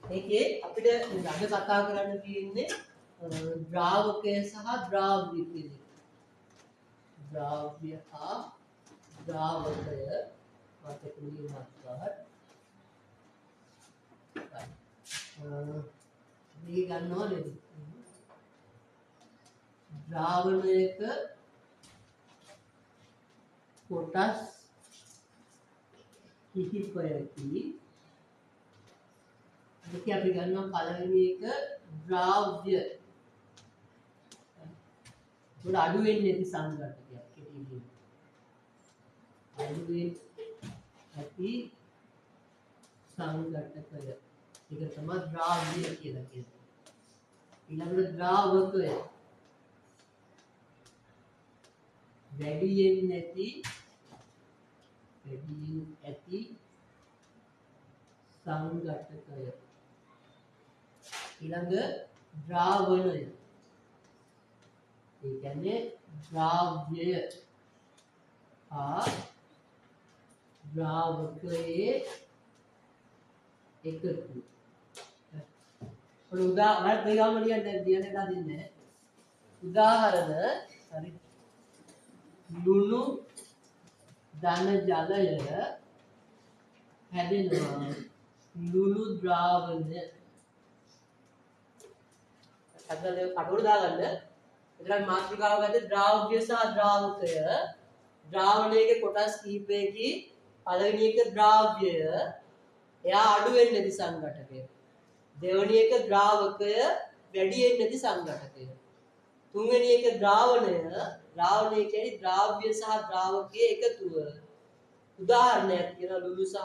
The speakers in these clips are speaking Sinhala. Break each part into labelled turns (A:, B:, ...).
A: ඒකේ අපිට අද කතා කරන්න තියෙන්නේ ද්‍රාවකය සහ ද්‍රාව්‍ය කියන එක. ද්‍රාව්‍ය හා ද්‍රාවකය මතක ලියන්නත් මේ ගන්නවා නේද? ද්‍රාවණයක කොටස් කිහිපයකි. මේක අපි ගන්නවා පළවෙනි එක ද්‍රාව්‍ය. උඩ අඩු වෙන්නේ නැති සංඝටකයක් කෙටියෙන්. අඩු වෙන්නේ නැති සංඝටකය. ඒක තමයි ද්‍රාව්‍ය කියලා කියන්නේ. ඊළඟට ද්‍රාවකය. වැඩියෙන් ඇති සංඝටකය. ඊළඟ ද්‍රාවණය. ඒ කියන්නේ ද්‍රාව්‍යය හා ද්‍රාවකයේ එකතු. උදාහරණ දෙකම ලියන්නේ උදාහරණ හරි ලුණු ධන ජලය හැදෙනවා ලුණු ද්‍රාවණය. අදලේ කටවල දාගන්න. එතන මාත්‍රිකාව ගත්තේ ද්‍රාව්‍ය සහ ද්‍රාවකය. ද්‍රාවණයක කොටස් කිහිපයකි. පළවෙනි එක ද්‍රාව්‍යය. එයා අඩු වෙන්නේ නැති සංඝටකය. දෙවෙනි එක ද්‍රාවකය වැඩියෙන් නැති සංඝටකය. තුන්වෙනි එක ද්‍රාවණය. ද්‍රාවණය කියන්නේ ද්‍රාව්‍ය සහ ද්‍රාවකයේ එකතුව. උදාහරණයක් කියන ලුණු සහ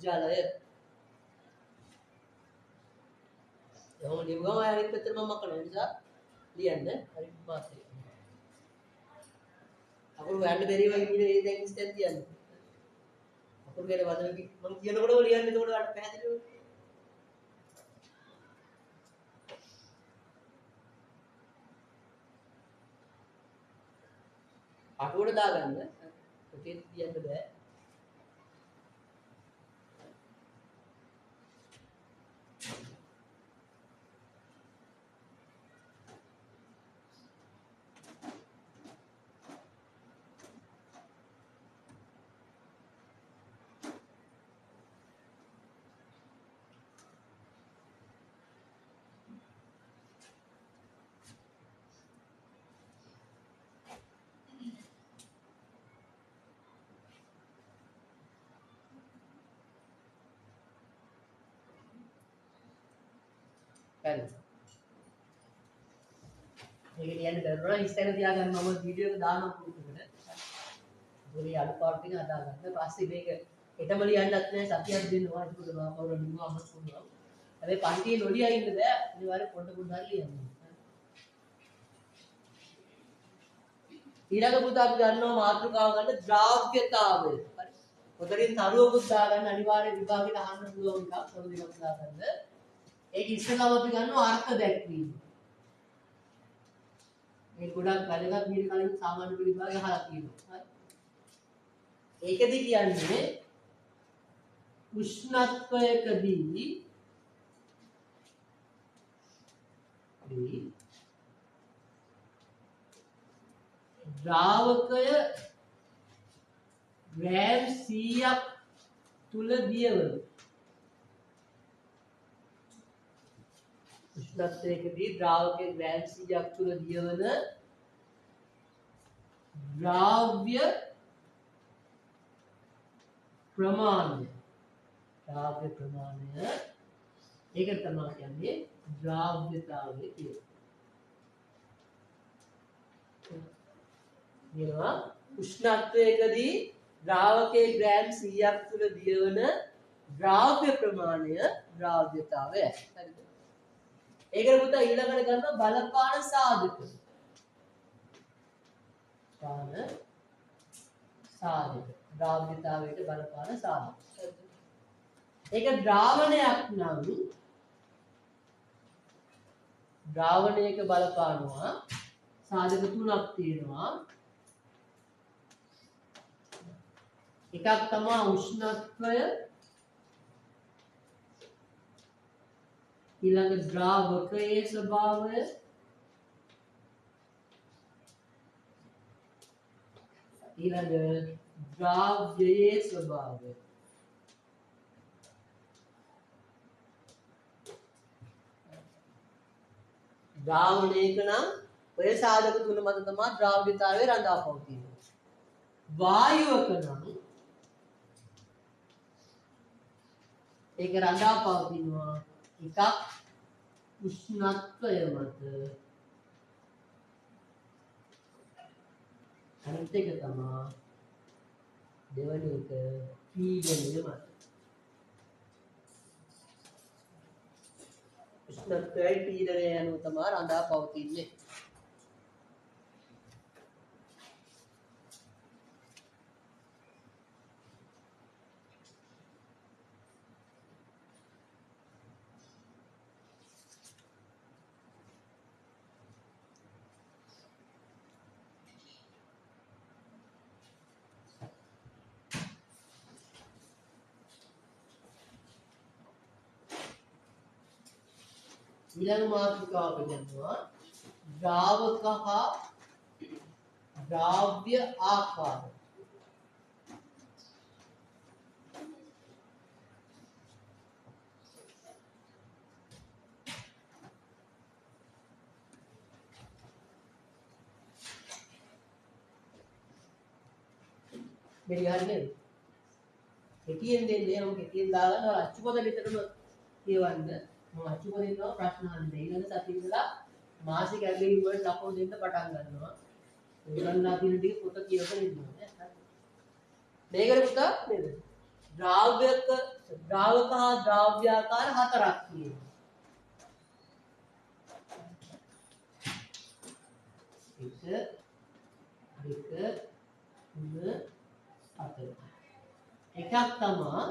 A: ජලය. එහෙනම් ලියුවා අනිත් පැත්තට මම කරන නිසා ලියන්න හරි මාත්‍රි. අකුරු ගන්න බැරිව ඉන්නේ ඒ දැන් ඉස්තෙන් තියන්නේ. අකුරු ගැන වදන මම කියනකොටම ලියන්න එතකොට ගන්න පැහැදිලිව. අකුරු දාගන්න. ඔකේ තියන්න බෑ. හරි. මේක ලියන්න බැරුණා ඉස්සෙල්ලා තියාගන්න මම වීඩියෝ එක දානවා පුරුදුකට. පොඩි අලුපාඩු ටික හදාගන්න. පස්සේ මේක හෙටම ලියන්නත් නෑ සතියක් දෙන්නවා. ඒක පොඩ්ඩක් කවුරු ලියුවා අමස් කරනවා. හැබැයි පන්තියේ නොලියා ඉන්න බෑ. අනිවාර්යෙන් පොඩ පොඩ්ඩක් ලියන්න. ඊළඟ පුතා අපි ගන්නවා මාතෘකාව ගන්න ද්‍රාව්‍යතාවය. හරි. පොතරින් තරුවකුත් දාගන්න අනිවාර්යෙන් විභාගෙට අහන්න පුළුවන් එකක්. පොත දෙකක් දාගන්න. ඒක ඉස්සෙල්ලාම අපි ගන්නවා අර්ථ දැක්වීම. මේ ගොඩක් වැදගත් මීට කලින් සාමාන්‍ය විභාගය අහලා තියෙනවා. හරි. ඒකෙදි කියන්නේ උෂ්ණත්වයකදී ද්‍රාවකය ග්‍රෑම් 100ක් තුල දියවන උෂ්ණත්වයකදී ද්‍රාවකයේ ග්‍රෑම් 100ක් තුල දියවන ද්‍රාව්‍ය ප්‍රමාණය. ද්‍රාව්‍ය ප්‍රමාණය ඒක තමයි කියන්නේ ද්‍රාව්‍යතාවය කියන්නේ. කියනවා උෂ්ණත්වයකදී ද්‍රාවකයේ ග්‍රෑම් 100ක් තුල දියවන ද්‍රාව්‍ය ප්‍රමාණය ද්‍රාව්‍යතාවයයි. හරිද? ඒකට පුතා ඊළඟට ගන්නවා බලපාන සාධක. සාධක. ද්‍රාව්‍යතාවයට බලපාන සාධක. ඒක ද්‍රාවණයක් නම් ද්‍රාවණයක බලපානවා සාධක තුනක් තියෙනවා. එකක් තමයි උෂ්ණත්වය, ඊළඟ ද්‍රාවකයේ ස්වභාවය ඊළඟ ද්‍රව්‍යයේ ස්වභාවය ද්‍රාවණයක නම් ඔය සාධක තුන මත තමයි ද්‍රව්‍යතාවය රඳා පවතින්නේ. වායුවක නම් ඒක රඳා පවතිනවා එකක් උෂ්ණත්වය මත අනිත් එක තමයි දෙවැනි එක පීඩනය මත. උෂ්ණත්වයයි පීඩනය යනුව තමයි රඳා පවතින්නේ. ඊළඟ මාතෘකාව කියනවා ද්‍රාවක හා ද්‍රව්‍ය ආකාර. මෙරි හරිනේ. කෙටියෙන් දෙන්නේ නම් කෙටියෙන් දාගන්න අච්චු පොත විතරම කියවන්න. මම අච්චු පොතේ ඉන්නවා ප්‍රශ්න අහන්න. ඊළඟ සතියේ ඉඳලා මාසික ඇග්ගීම් වලට ලකුණු දෙන්න පටන් ගන්නවා. ඒගොල්ලන්ලා තියෙන ටික පොත කියවගෙන ඉන්නවා නේ. මේකට පුතා නේද? ද්‍රාවක හා ද්‍රව්‍යාකාර හතරක් තියෙනවා. එක දෙක තුන හතර. එකක් තමයි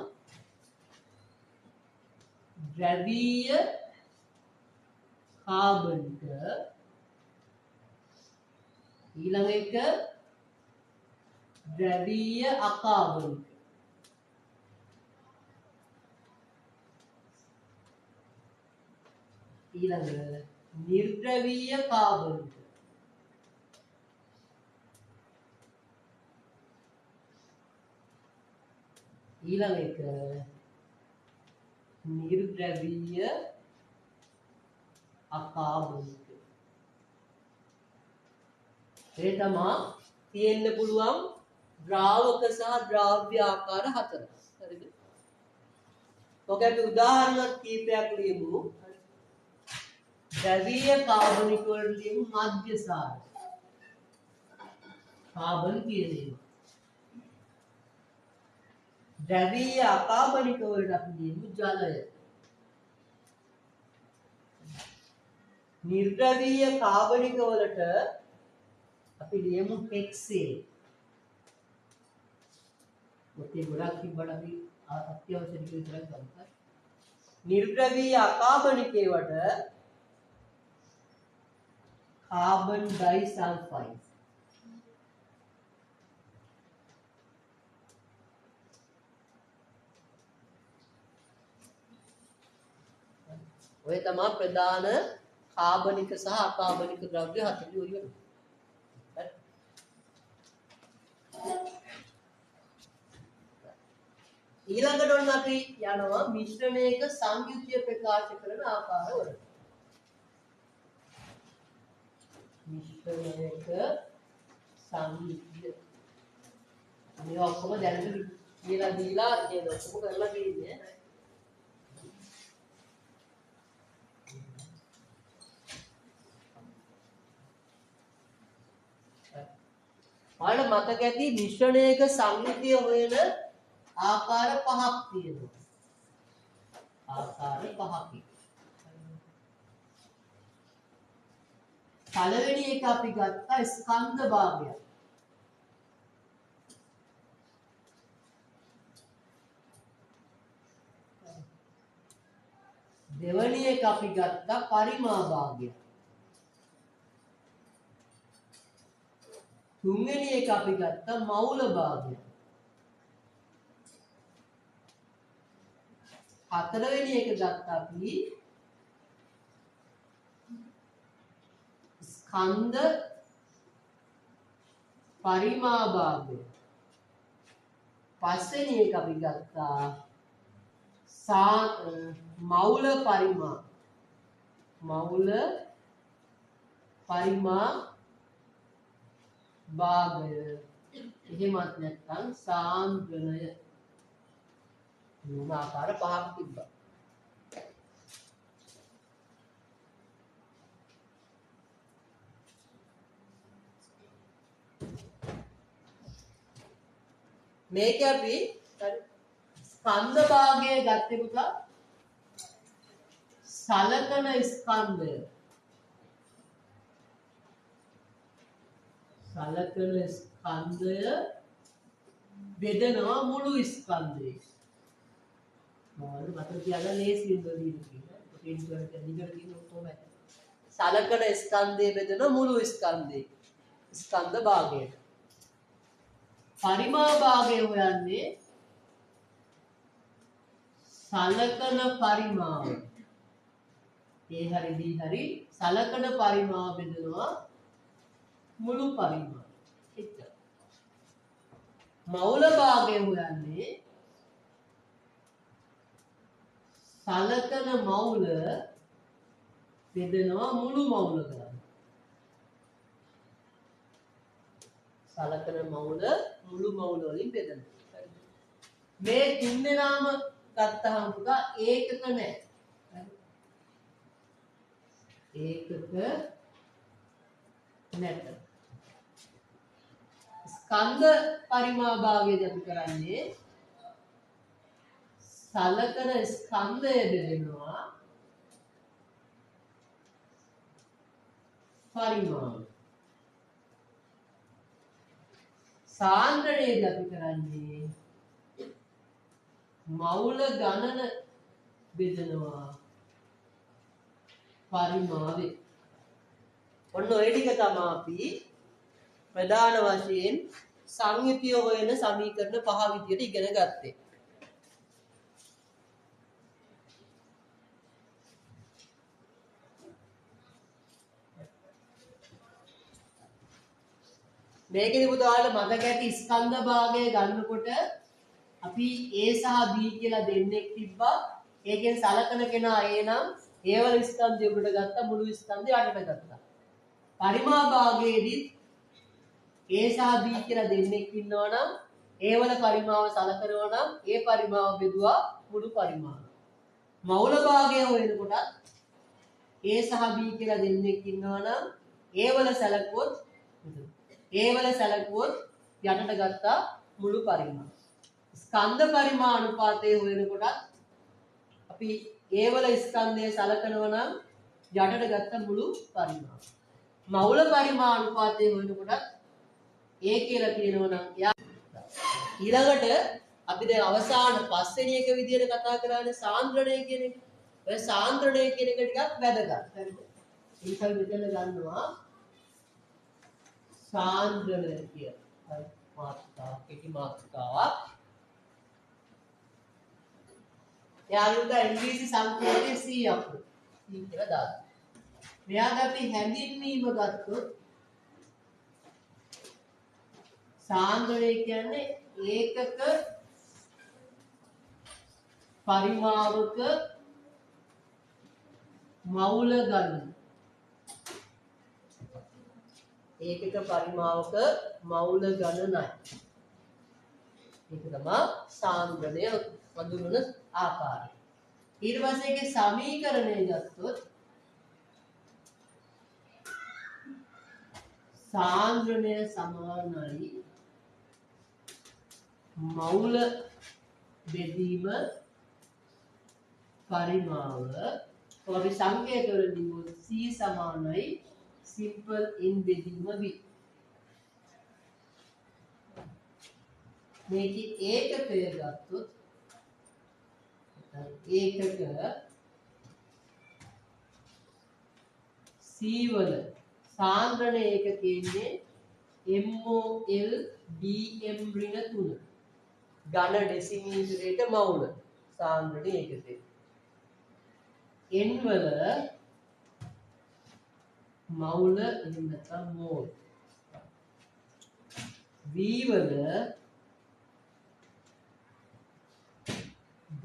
A: ද්‍රවීය කාබනික ඊළඟ එක ද්‍රවීය අකාබනික ඊළඟ නිර්ද්‍රවීය කාබනික ඊළඟ එක නිර්ද්‍රවීය අකාබනික. ඒ තමයි තියෙන්න පුළුවන් ද්‍රාවක සහ ද්‍රව්‍ය ආකාර හතර. හරිද? ඔකට උදාහරණ කීපයක් ලියමු. ද්‍රවීය කාබනික වලට ලියමු මධ්‍යසාර. කාබන් කියන ඒවා. ද්‍රවීය අකාබනික වලට අපි ලියමු ජලය. නිර්ද්‍රවීය කාබනික වලට අපි ලියමු හෙක්සේන්. ඔතේ ගොඩක් තිබ්බට අපි අත්‍යවශ්‍ය ටික විතරක් ගමු. නිර්ද්‍රවීය අකාබනිකේ වට කාබන් ඩයිසල්ෆයිඩ්. ඔය තමයි ප්‍රධාන කාබනික සහ අකාබනික ද්‍රව්‍ය හතරේ ඔය වෙනවා. ඊළඟට ඔන්න අපි යනවා මිශ්‍රණයක සංයුතිය ප්‍රකාශ කරන ආකාරවලට. මිශ්‍රණයක සංයුතිය මේ ඔක්කොම දැනට කියලා දීලා නේද ඔක්කොම කරලා තියෙන්නේ. ඔයාලට මතක ඇති මිශ්‍රණයක සංයුතිය හොයන ආකාර පහක් තියෙනවා. ආකාර පහකින්. පළවෙනි එක අපි ගත්තා ස්කන්ධ භාගය. දෙවැනි එක අපි ගත්තා පරිමා භාගය. තුන්වෙනි එක අපි ගත්තා මෞල භාගය. හතරවෙනි එක ගත්තා අපි ස්කන්ධ පරිමා භාගය. පස්වෙනි එක අපි ගත්තා මෞල පරිමා. මෞල පරිමා භාගය. එහෙමත් නැත්නම් සාන්ද්‍රණය. මොන ආකාර පහක් තිබ්බා. මේක අපි ස්කන්ධ භාගය ගත්තේ පුතා සලකන ස්කන්ධය. සලකන ස්කන්ධය බෙදනවා මුළු ස්කන්ධේ. මොනවද මතක තියාගන්න ලේසියෙන් වලින් කියලා. පොතෙන් වලට දිගට කියන කොහොමද? සලකන ස්කන්ධය බෙදනවා මුළු ස්කන්ධේ. ස්කන්ධ භාගයට. පරිමා භාගය හොයන්නේ සලකන පරිමාව. ඒ හරි දී හරි සලකන පරිමාව බෙදනවා මුළු පරිමාව. එච්චර. මෞල භාගය හොයන්නේ සලකන මෞල බෙදනවා මුළු මෞල ගන්න. සලකන මෞල මුළු මෞල වලින් බෙදනවා. මේ තුන් දෙනාම ගත්තහම පුතා ඒකක නැහැ. ඒකක නැත. ස්කන්ධ පරිමා භාගයේදී අපි කරන්නේ සලකන ස්කන්ධය බෙදෙනවා පරිමාව. සාන්ද්‍රණයේදී අපි කරන්නේ මෞල ගණන බෙදනවා පරිමාවේ. ඔන්න ඔය ටික තමයි අපි ප්‍රධාන වශයෙන් සංයුතිය හොයන සමීකරණ පහ විදියට ඉගෙන ගත්තේ. මේකෙදි පුතාලට මතක ඇති ස්කන්ධ භාගය ගන්නකොට අපි A සහ B කියලා දෙන්නෙක් තිබ්බා. ඒකෙන් සලකන කෙනා A නම් A වල ස්කන්ධය උඩට ගත්තා, මුළු ස්කන්ධය යටට ගත්තා. පරිමා භාගයේදී A සහ B කියලා දෙන්නෙක් ඉන්නවා නම් A වල පරිමාව සලකනවා නම් ඒ පරිමාව බෙදුවා මුළු පරිමාව. මෞල භාගය හොයනකොට A සහ B කියලා දෙන්නෙක් ඉන්නවා නම් A වල සැලකුවොත් යටට ගත්තා මුළු පරිමාව. ස්කන්ධ පරිමා අනුපාතය හොයනකොට අපි A වල ස්කන්ධය සලකනවා නම් යටට ගත්ත මුළු පරිමාව. මෞල පරිමා අනුපාතය හොයනකොට A කියලා කියනවා නම් ඊළඟට අපි දැන් අවසාන පස්වෙනි එක විදියට කතා කරන්නේ සාන්ද්‍රණය කියන එක. ඔය සාන්ද්‍රණය කියන එක ටිකක් වැදගත්. හරිද? ඒක මෙතන ගන්නවා සාන්ද්‍රණය කියන. හරි. මාතෘකාවක්, කෙටි මාතෘකාවක්. යාළුවෝ ඉංග්‍රීසි සංකේතයේ C අපු. C කියලා දාන්න. මෙයාට අපි හැඳින්වීම ගත්තොත් සාන්ද්‍රණය කියන්නේ ඒකක පරිමාවක මෞල ගණන. ඒකක පරිමාවක මෞල ගණනයි. ඒක තමයි සාන්ද්‍රණය හඳුන්වන ආකාරය. ඊට පස්සේ ඒකේ සමීකරණය ගත්තොත් සාන්ද්‍රණය සමානයි මෞල බෙදීම පරිමාව. අපි සංකේත වලින් C සමානයි simple in බෙදීම V. මේකේ ඒකකය ගත්තොත් ඒකක C වල සාන්ද්‍රණ ඒකකයේ MOL DM ඍණ 3 ඝන ඩෙසිමීටරයට මවුල සාන්ද්‍රණ ඒකකය. N වල මවුල එහෙම නැත්නම් මෝල්. V වල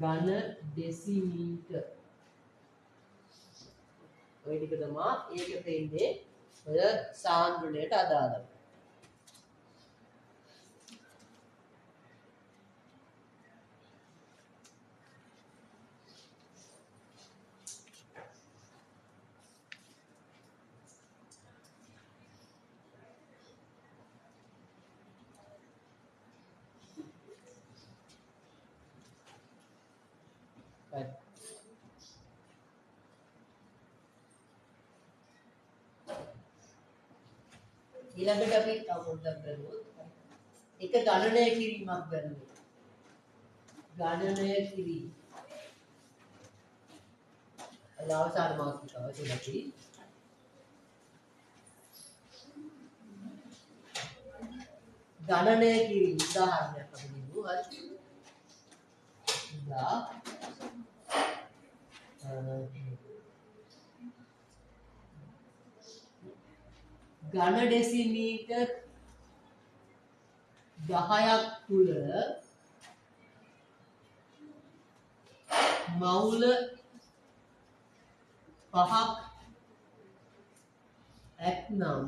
A: ඝන ඩෙසිමීටර්. ඔය ටික තමයි ඒකට ඉන්නේ ඔය සාන්ද්‍රණයට අදාළව. ඊළඟට අපි තව පොඩ්ඩක් බලමු. එක ගණනය කිරීමක් බලමු. ගණනය කිරීම. අවසාන මාතෘකාව තුලදී ගණනය කිරීම උදාහරණයක් අපි දෙමු. හරි. ඝන ඩෙසිමීටර් 10ක් තුල මවුල 5ක් ඇත්නම්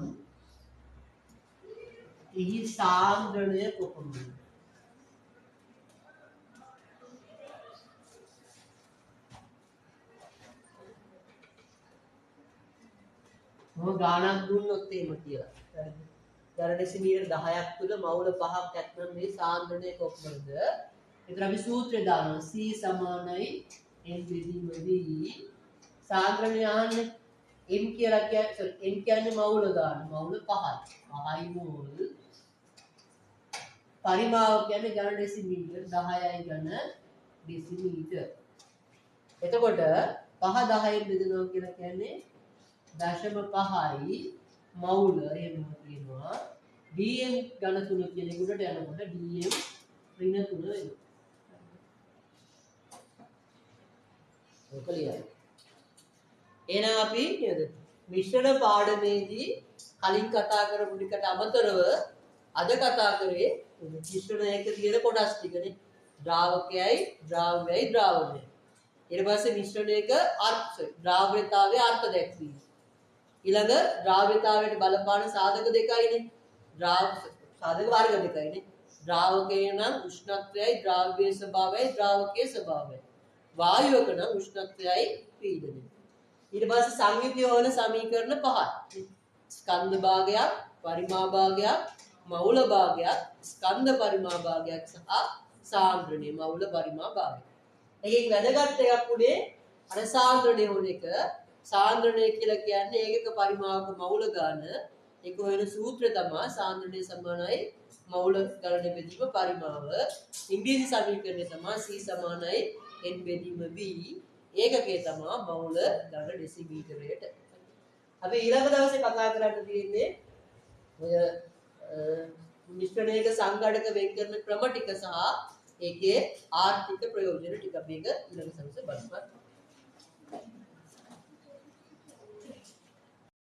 A: එහි සාන්ද්‍රණය කොපමණද? මොන ගාණක් දුන්නොත් එහෙම කියලා. හරිද? ඝන ඩෙසිමීටර් 10ක් තුල මවුල 5ක් ඇත්නම් මේ සාන්ද්‍රණය කොපමණද? ඒතර අපි සූත්‍රය දානවා. C සමානයි n බෙදීම v. සාන්ද්‍රණය අහන්නේ m කියලා කියන්නේ n කියන්නේ මවුල දාන්න. මවුල 5යි. 5යි මෝල්. පරිමාව කියන්නේ ඝන ඩෙසිමීටර් 10යි ඝන ඩෙසිමීටර්. එතකොට 5 10න් බෙදනවා කියලා කියන්නේ 0.5යි මවුල එහෙම කියනවා. dm ඝන 3 කියන එකට යනකොට dm ඍණ 3 වෙනවා. ඔක ලියන්න. එහෙනම් අපි නේද මිශ්‍රණ පාඩමේදී කලින් කතා කරපු ටිකට අමතරව අද කතා කරේ මිශ්‍රණයක තියෙන කොටස් ටිකනේ. ද්‍රාවකයයි ද්‍රාව්‍යයයි ද්‍රාවණය. ඊට පස්සේ මිශ්‍රණයක අර්ථ ද්‍රාව්‍යතාවයේ අර්ථ දැක්වීම. ඊළඟ ද්‍රාව්‍යතාවයට බලපාන සාධක දෙකයිනේ. සාධක වර්ග දෙකයිනේ. ද්‍රාවකයේ නම් උෂ්ණත්වයයි ද්‍රාව්‍යයේ ස්වභාවයයි ද්‍රාවකයේ ස්වභාවයයි. වායුවක නම් උෂ්ණත්වයයි පීඩනයයි. ඊට පස්සේ සංයුතිය වන සමීකරණ පහයි. ස්කන්ධ භාගයක්, පරිමා භාගයක්, මවුල භාගයක්, ස්කන්ධ පරිමා භාගයක් සහ සාන්ද්‍රණය මවුල පරිමා භාගයක්. එකෙන් වැදගත් එකක් උනේ අර සාන්ද්‍රණය වුණ එක. සාන්ද්‍රණය කියලා කියන්නේ ඒකක පරිමාවක මවුල ගන්න. ඒක වෙන සූත්‍රය තමයි සාන්ද්‍රණය සමානයි මවුල ගණන බෙදීම පරිමාව. ඉංග්‍රීසි සමීකරණය තමයි C සමානයි n බෙදීම v. ඒකකේ තමයි මවුල ඝන ඩෙසිමීටරයට. අපි ඊළඟ දවසේ කතා කරන්න තියෙන්නේ ඔය මිශ්‍රණයක සංඝටක වෙන් කරන ක්‍රම ටික සහ ඒකේ ආර්ථික ප්‍රයෝජන ටික අපි ඊළඟ සමසේ බලමු.